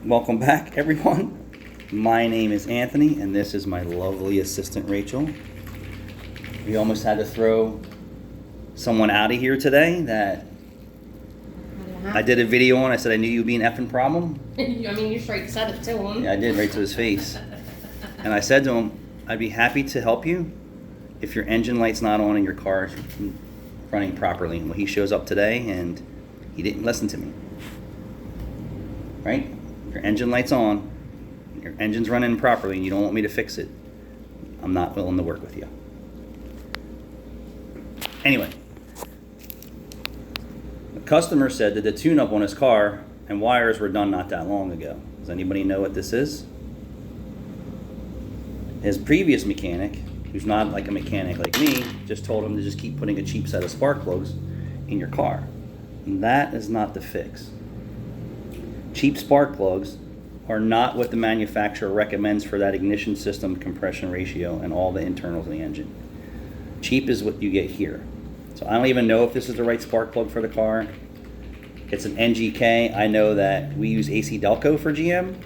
Welcome back, everyone. My name is Anthony, and this is my lovely assistant, Rachel. We almost had to throw someone out of here today that I did a video on. I said I knew you'd be an effing problem. I mean, you straight said it to him. Yeah, I did, right to his face. And I said to him, I'd be happy to help you if your engine light's not on and your car is running properly. Well, he shows up today, and he didn't listen to me. Right? Your engine light's on, your engine's running properly, and you don't want me to fix it. I'm not willing to work with you. Anyway, the customer said that the tune-up on his car and wires were done not that long ago. Does anybody know what this is? His previous mechanic, who's not like a mechanic like me, just told him to just keep putting a cheap set of spark plugs in your car. And that is not the fix. Cheap spark plugs are not what the manufacturer recommends for that ignition system compression ratio and all the internals of the engine. Cheap is what you get here. So I don't even know if this is the right spark plug for the car. It's an NGK. I know that we use AC Delco for GM.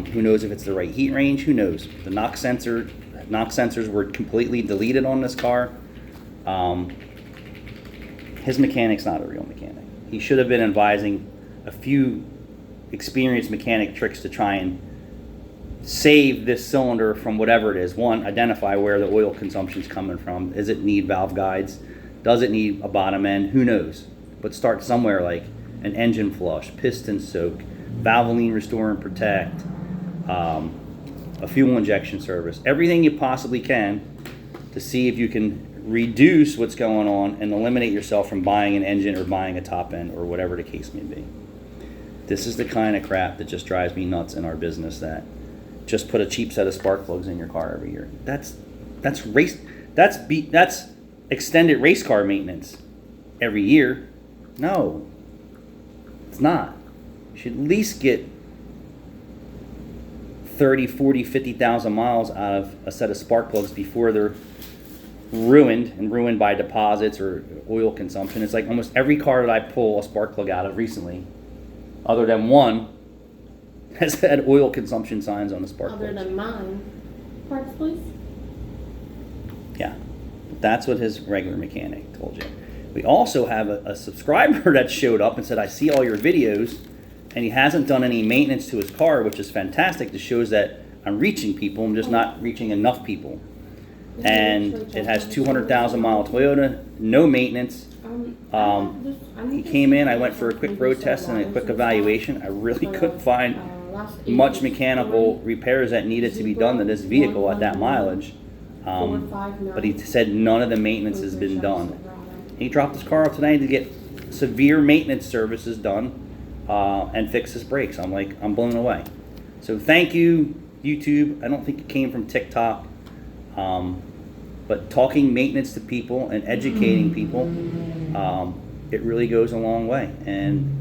Who knows if it's the right heat range? Who knows? The knock sensors were completely deleted on this car. His mechanic's not a real mechanic. He should have been advising a few experienced mechanic tricks to try and save this cylinder from whatever it is. One, identify where the oil consumption is coming from. Does it need valve guides? Does it need a bottom end? Who knows? But start somewhere like an engine flush, piston soak, Valvoline restore and protect, a fuel injection service, everything you possibly can to see if you can reduce what's going on and eliminate yourself from buying an engine or buying a top end or whatever the case may be. This is the kind of crap that just drives me nuts in our business, that just put a cheap set of spark plugs in your car every year. That's extended race car maintenance every year. No, it's not. You should at least get 30, 40, 50,000 miles out of a set of spark plugs before they're ruined by deposits or oil consumption. It's like almost every car that I pull a spark plug out of recently, other than one, has had oil consumption signs on the spark plugs. Other than mine. Parts, please. Yeah, that's what his regular mechanic told you. We also have a subscriber that showed up and said, I see all your videos, and he hasn't done any maintenance to his car, which is fantastic. It shows that I'm reaching people. I'm just not reaching enough people. And it has 200,000 mile Toyota, no maintenance. He came in, I went for a quick road test and a quick evaluation. I really couldn't find much mechanical repairs that needed to be done to this vehicle at that mileage. But he said none of the maintenance has been done. He dropped his car off today to get severe maintenance services done and fix his brakes. I'm blown away. So thank you, YouTube. I don't think it came from TikTok. But talking maintenance to people and educating people, it really goes a long way. And,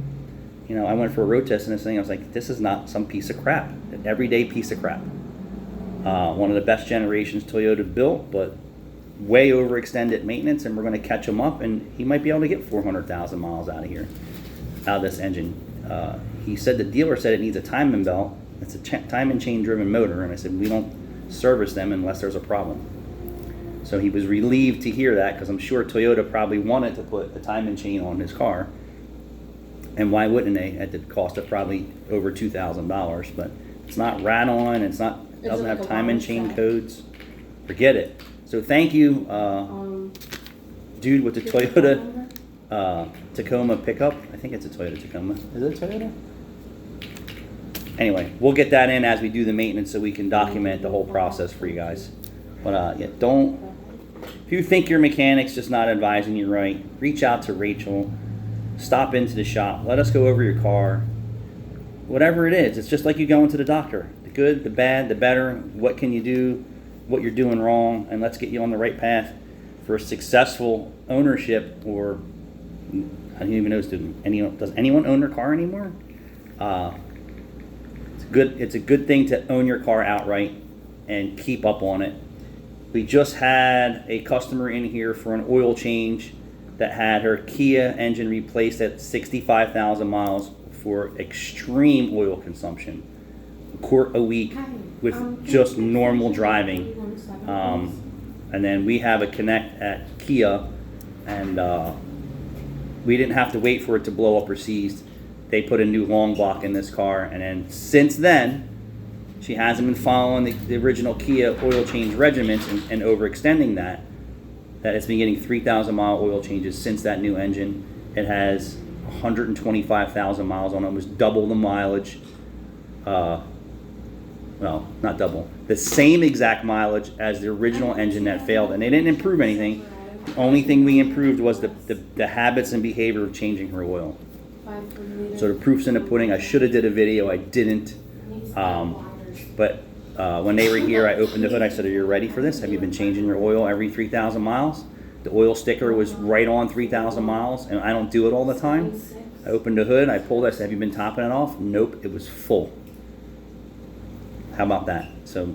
I went for a road test and this thing, I was like, this is not some piece of crap, an everyday piece of crap. One of the best generations Toyota built, but way overextended maintenance, and we're going to catch him up, and he might be able to get 400,000 miles out of this engine. He said the dealer said it needs a timing belt. It's a time and chain driven motor, and I said we don't service them unless there's a problem. So he was relieved to hear that, because I'm sure Toyota probably wanted to put a time and chain on his car, and why wouldn't they, at the cost of probably over $2,000? But it's not rat-on, doesn't have time and chain codes. Forget it. So thank you, dude with the Toyota Tacoma pickup. I think it's a Toyota Tacoma. Is it a Toyota? Anyway, we'll get that in as we do the maintenance so we can document the whole process for you guys. But if you think your mechanic's just not advising you right, reach out to Rachel, stop into the shop, let us go over your car. Whatever it is, it's just like you going to the doctor. The good, the bad, the better, what can you do, what you're doing wrong, and let's get you on the right path for a successful ownership. Or I don't even know, does anyone own their car anymore? It's a good thing to own your car outright and keep up on it. We just had a customer in here for an oil change that had her Kia engine replaced at 65,000 miles for extreme oil consumption, a quart a week with just normal driving. And then we have a connect at Kia, and we didn't have to wait for it to blow up or seize. They put a new long block in this car, and then since then, she hasn't been following the original Kia oil change regimens and overextending that it's been getting 3,000 mile oil changes since that new engine. It has 125,000 miles on it, almost double the mileage. Well, not double, the same exact mileage as the original engine that failed, and they didn't improve anything. The only thing we improved was the habits and behavior of changing her oil. So the proof's in the pudding. I should have did a video, I didn't. But when they were here, I opened the hood. I said, "Are you ready for this? Have you been changing your oil every 3,000 miles?" The oil sticker was right on 3,000 miles, and I don't do it all the time. I opened the hood, I pulled it, I said, "Have you been topping it off?" Nope, it was full. How about that? So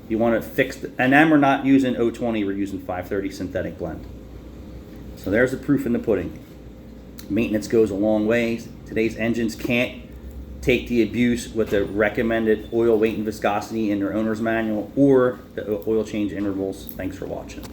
you want to fix and then we're not using 020, we're using 530 synthetic blend. So there's the proof in the pudding. Maintenance goes a long way. Today's engines can't take the abuse with the recommended oil weight and viscosity in their owner's manual or the oil change intervals. Thanks for watching.